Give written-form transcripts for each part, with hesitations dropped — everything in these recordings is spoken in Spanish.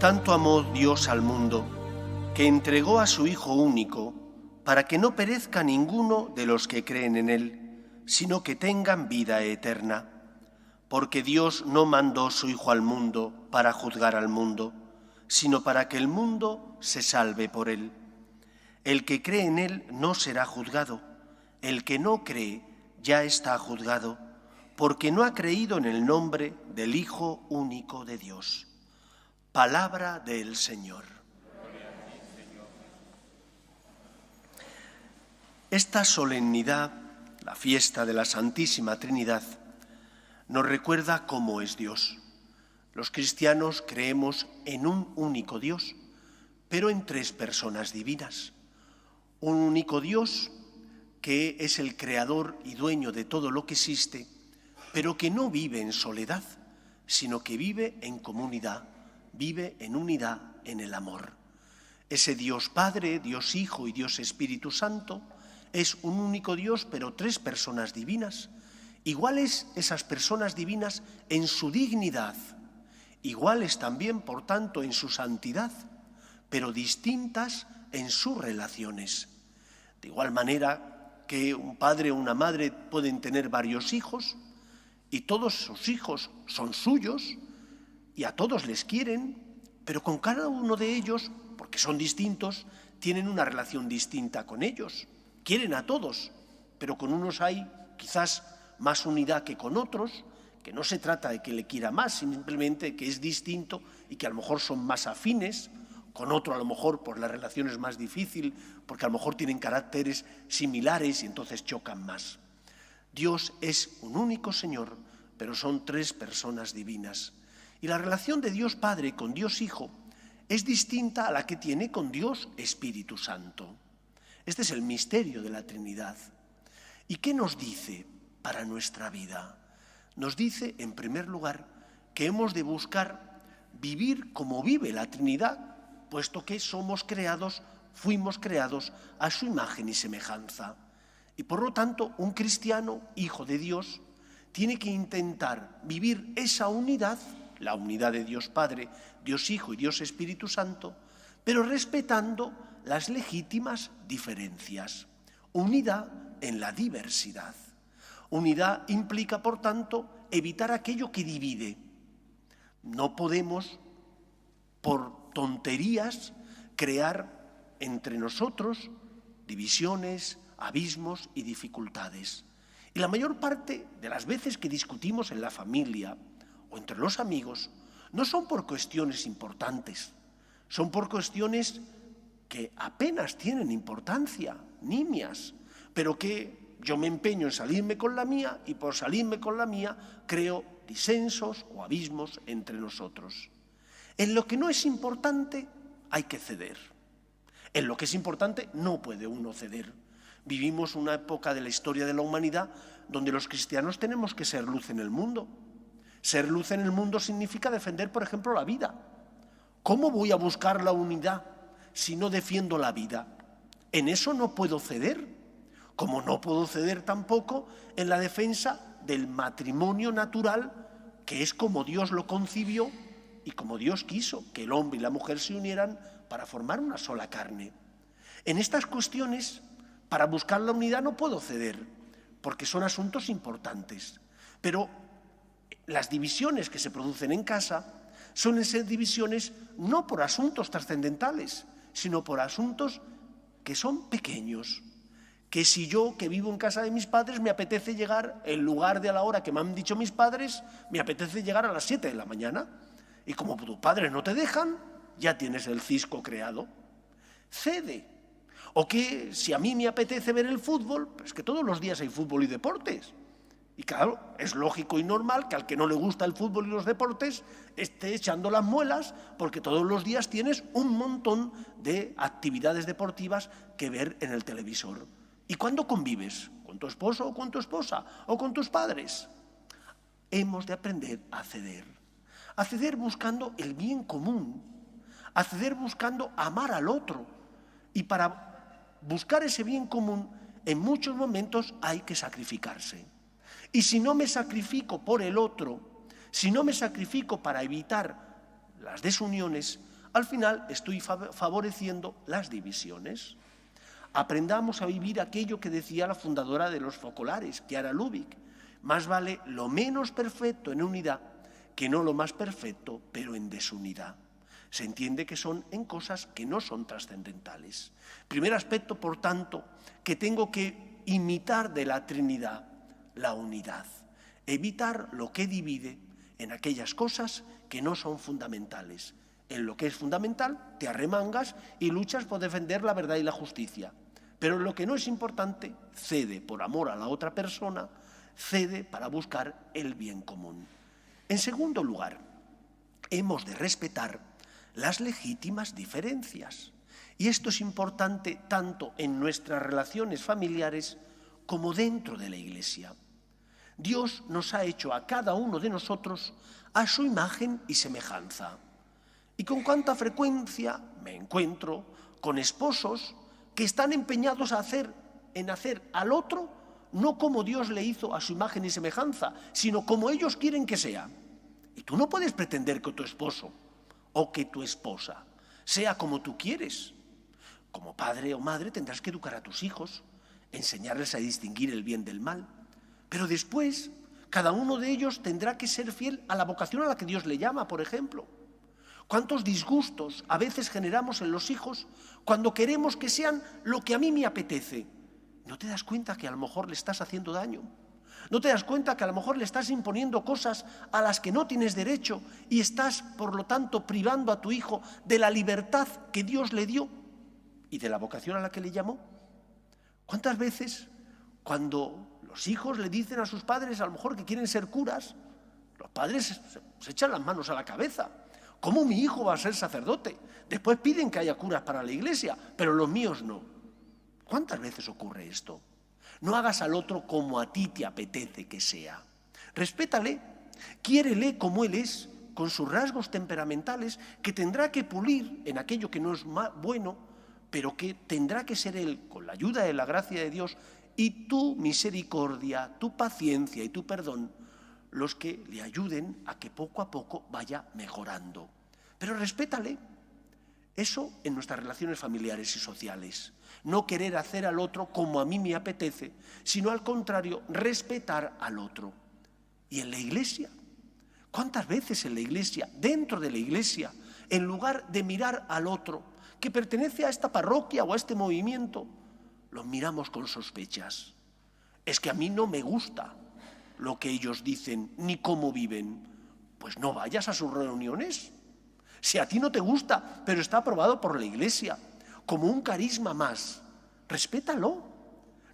tanto amó Dios al mundo, que entregó a su Hijo único, para que no perezca ninguno de los que creen en Él, sino que tengan vida eterna. Porque Dios no mandó su Hijo al mundo para juzgar al mundo, sino para que el mundo se salve por Él. El que cree en Él no será juzgado, el que no cree ya está juzgado, porque no ha creído en el nombre del Hijo único de Dios. Palabra del Señor. Esta solemnidad, la fiesta de la Santísima Trinidad, nos recuerda cómo es Dios. Los cristianos creemos en un único Dios, pero en tres personas divinas. Un único Dios que es el creador y dueño de todo lo que existe, pero que no vive en soledad, sino que vive en comunidad, vive en unidad, en el amor. Ese Dios Padre, Dios Hijo y Dios Espíritu Santo es un único Dios, pero tres personas divinas. Iguales esas personas divinas en su dignidad, iguales también, por tanto, en su santidad, pero distintas en sus relaciones. De igual manera que un padre o una madre pueden tener varios hijos y todos sus hijos son suyos y a todos les quieren, pero con cada uno de ellos, porque son distintos, tienen una relación distinta con ellos. Quieren a todos, pero con unos hay quizás más unidad que con otros, que no se trata de que le quiera más, simplemente que es distinto y que a lo mejor son más afines. Con otro a lo mejor por la relación es más difícil, porque a lo mejor tienen caracteres similares y entonces chocan más. Dios es un único Señor, pero son tres personas divinas. Y la relación de Dios Padre con Dios Hijo es distinta a la que tiene con Dios Espíritu Santo. Este es el misterio de la Trinidad. ¿Y qué nos dice para nuestra vida? Nos dice, en primer lugar, que hemos de buscar vivir como vive la Trinidad, puesto que fuimos creados a su imagen y semejanza. Y por lo tanto, un cristiano, hijo de Dios, tiene que intentar vivir esa unidad, la unidad de Dios Padre, Dios Hijo y Dios Espíritu Santo, pero respetando las legítimas diferencias. Unidad en la diversidad. Unidad implica, por tanto, evitar aquello que divide. No podemos, por tonterías, crear entre nosotros divisiones, abismos y dificultades. Y la mayor parte de las veces que discutimos en la familia o entre los amigos no son por cuestiones importantes, son por cuestiones que apenas tienen importancia, nimias, pero que yo me empeño en salirme con la mía y por salirme con la mía creo disensos o abismos entre nosotros. En lo que no es importante hay que ceder. En lo que es importante no puede uno ceder. Vivimos una época de la historia de la humanidad donde los cristianos tenemos que ser luz en el mundo. Ser luz en el mundo significa defender, por ejemplo, la vida. ¿Cómo voy a buscar la unidad si no defiendo la vida? En eso no puedo ceder, como no puedo ceder tampoco en la defensa del matrimonio natural, que es como Dios lo concibió y como Dios quiso, que el hombre y la mujer se unieran para formar una sola carne. En estas cuestiones, para buscar la unidad no puedo ceder, porque son asuntos importantes. Pero las divisiones que se producen en casa suelen ser divisiones no por asuntos trascendentales, sino por asuntos que son pequeños. Que si yo, que vivo en casa de mis padres, me apetece llegar, en lugar de a la hora que me han dicho mis padres, me apetece llegar a las 7 de la mañana. Y como tus padres no te dejan, ya tienes el cisco creado. Cede. O que si a mí me apetece ver el fútbol, pues que todos los días hay fútbol y deportes. Y claro, es lógico y normal que al que no le gusta el fútbol y los deportes esté echando las muelas porque todos los días tienes un montón de actividades deportivas que ver en el televisor. ¿Y cuándo convives? ¿Con tu esposo o con tu esposa? ¿O con tus padres? Hemos de aprender a ceder. A ceder buscando el bien común. A ceder buscando amar al otro. Y para buscar ese bien común, en muchos momentos hay que sacrificarse. Y si no me sacrifico por el otro, si no me sacrifico para evitar las desuniones, al final estoy favoreciendo las divisiones. Aprendamos a vivir aquello que decía la fundadora de los focolares, Chiara Lubich: más vale lo menos perfecto en unidad que no lo más perfecto, pero en desunidad. Se entiende que son en cosas que no son trascendentales. Primer aspecto, por tanto, que tengo que imitar de la Trinidad: la unidad. Evitar lo que divide en aquellas cosas que no son fundamentales. En lo que es fundamental, te arremangas y luchas por defender la verdad y la justicia. Pero en lo que no es importante, cede por amor a la otra persona, cede para buscar el bien común. En segundo lugar, hemos de respetar las legítimas diferencias. Y esto es importante tanto en nuestras relaciones familiares como dentro de la Iglesia. Dios nos ha hecho a cada uno de nosotros a su imagen y semejanza. Y con cuánta frecuencia me encuentro con esposos que están empeñados en hacer al otro no como Dios le hizo a su imagen y semejanza, sino como ellos quieren que sea. Y tú no puedes pretender que tu esposo o que tu esposa sea como tú quieres. Como padre o madre tendrás que educar a tus hijos, enseñarles a distinguir el bien del mal. Pero después, cada uno de ellos tendrá que ser fiel a la vocación a la que Dios le llama, por ejemplo. ¿Cuántos disgustos a veces generamos en los hijos cuando queremos que sean lo que a mí me apetece? ¿No te das cuenta que a lo mejor le estás haciendo daño? ¿No te das cuenta que a lo mejor le estás imponiendo cosas a las que no tienes derecho y estás, por lo tanto, privando a tu hijo de la libertad que Dios le dio y de la vocación a la que le llamó? ¿Cuántas veces cuando los hijos le dicen a sus padres a lo mejor que quieren ser curas, los padres se echan las manos a la cabeza? ¿Cómo mi hijo va a ser sacerdote? Después piden que haya curas para la iglesia, pero los míos no. ¿Cuántas veces ocurre esto? No hagas al otro como a ti te apetece que sea. Respétale, quiérele como él es, con sus rasgos temperamentales, que tendrá que pulir en aquello que no es bueno, pero que tendrá que ser él, con la ayuda de la gracia de Dios, y tu misericordia, tu paciencia y tu perdón, los que le ayuden a que poco a poco vaya mejorando. Pero respétale. Eso en nuestras relaciones familiares y sociales. No querer hacer al otro como a mí me apetece, sino al contrario, respetar al otro. Y en la Iglesia, ¿cuántas veces en la Iglesia, dentro de la Iglesia, en lugar de mirar al otro que pertenece a esta parroquia o a este movimiento, los miramos con sospechas? Es que a mí no me gusta lo que ellos dicen ni cómo viven. Pues no vayas a sus reuniones. Si a ti no te gusta, pero está aprobado por la Iglesia, como un carisma más, respétalo.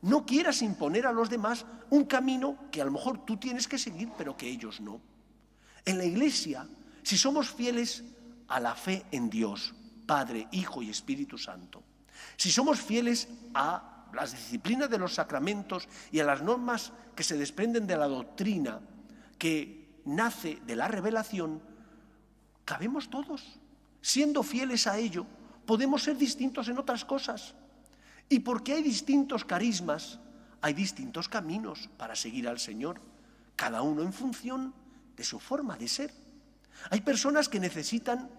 No quieras imponer a los demás un camino que a lo mejor tú tienes que seguir, pero que ellos no. En la Iglesia, si somos fieles a la fe en Dios, Padre, Hijo y Espíritu Santo, si somos fieles a las disciplinas de los sacramentos y a las normas que se desprenden de la doctrina que nace de la revelación, cabemos todos. Siendo fieles a ello, podemos ser distintos en otras cosas. Y porque hay distintos carismas, hay distintos caminos para seguir al Señor, cada uno en función de su forma de ser. Hay personas que necesitan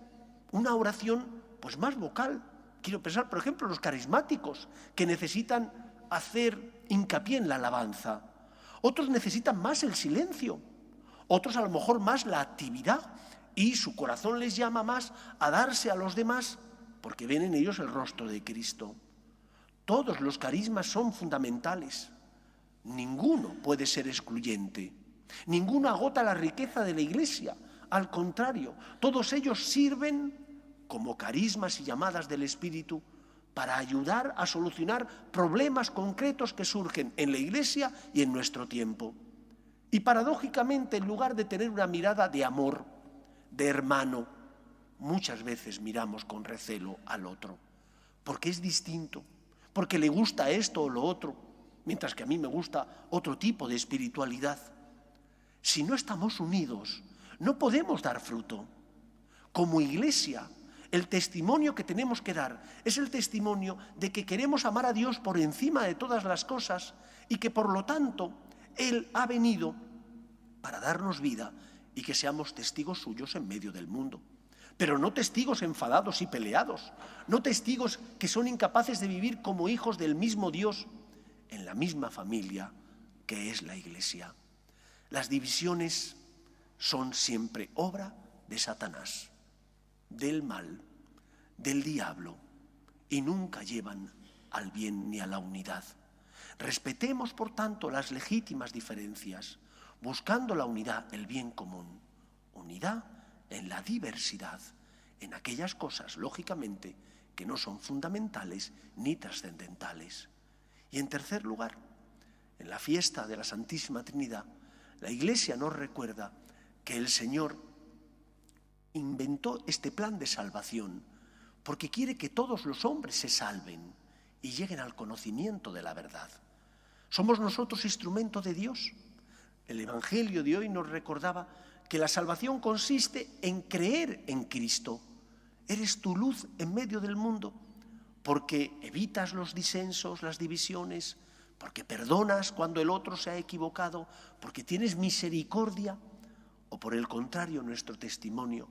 una oración pues más vocal. Quiero pensar, por ejemplo, los carismáticos, que necesitan hacer hincapié en la alabanza. Otros necesitan más el silencio. Otros a lo mejor más la actividad. Y su corazón les llama más a darse a los demás porque ven en ellos el rostro de Cristo. Todos los carismas son fundamentales. Ninguno puede ser excluyente. Ninguno agota la riqueza de la Iglesia. Al contrario, todos ellos sirven como carismas y llamadas del Espíritu para ayudar a solucionar problemas concretos que surgen en la Iglesia y en nuestro tiempo. Y paradójicamente, en lugar de tener una mirada de amor, de hermano, muchas veces miramos con recelo al otro, porque es distinto, porque le gusta esto o lo otro, mientras que a mí me gusta otro tipo de espiritualidad. Si no estamos unidos, no podemos dar fruto. Como Iglesia, el testimonio que tenemos que dar es el testimonio de que queremos amar a Dios por encima de todas las cosas y que por lo tanto Él ha venido para darnos vida y que seamos testigos suyos en medio del mundo. pero no testigos enfadados y peleados, no testigos que son incapaces de vivir como hijos del mismo Dios en la misma familia que es la Iglesia. Las divisiones son siempre obra de Satanás, del mal, del diablo, y nunca llevan al bien ni a la unidad. Respetemos, por tanto, las legítimas diferencias, buscando la unidad, el bien común. Unidad en la diversidad, en aquellas cosas, lógicamente, que no son fundamentales ni trascendentales. Y en tercer lugar, en la fiesta de la Santísima Trinidad, la Iglesia nos recuerda que el Señor inventó este plan de salvación porque quiere que todos los hombres se salven y lleguen al conocimiento de la verdad. ¿Somos nosotros instrumento de Dios? El Evangelio de hoy nos recordaba que la salvación consiste en creer en Cristo. Eres tu luz en medio del mundo porque evitas los disensos, las divisiones, porque perdonas cuando el otro se ha equivocado, porque tienes misericordia, o por el contrario, nuestro testimonio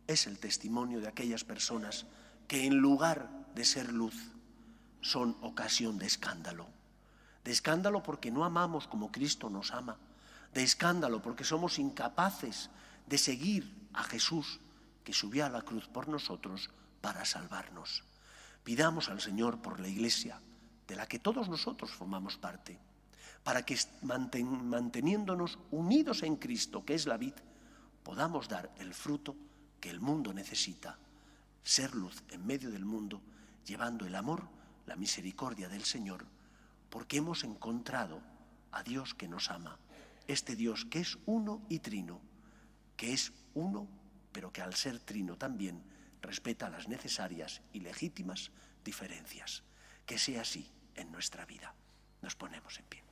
es el testimonio de aquellas personas que en lugar de ser luz son ocasión de escándalo. De escándalo porque no amamos como Cristo nos ama, de escándalo porque somos incapaces de seguir a Jesús que subió a la cruz por nosotros para salvarnos. Pidamos al Señor por la Iglesia, de la que todos nosotros formamos parte, para que manteniéndonos unidos en Cristo, que es la vid, podamos dar el fruto que el mundo necesita, ser luz en medio del mundo, llevando el amor, la misericordia del Señor, porque hemos encontrado a Dios que nos ama, este Dios que es uno y trino, que es uno, pero que al ser trino también respeta las necesarias y legítimas diferencias. Que sea así en nuestra vida. Nos ponemos en pie.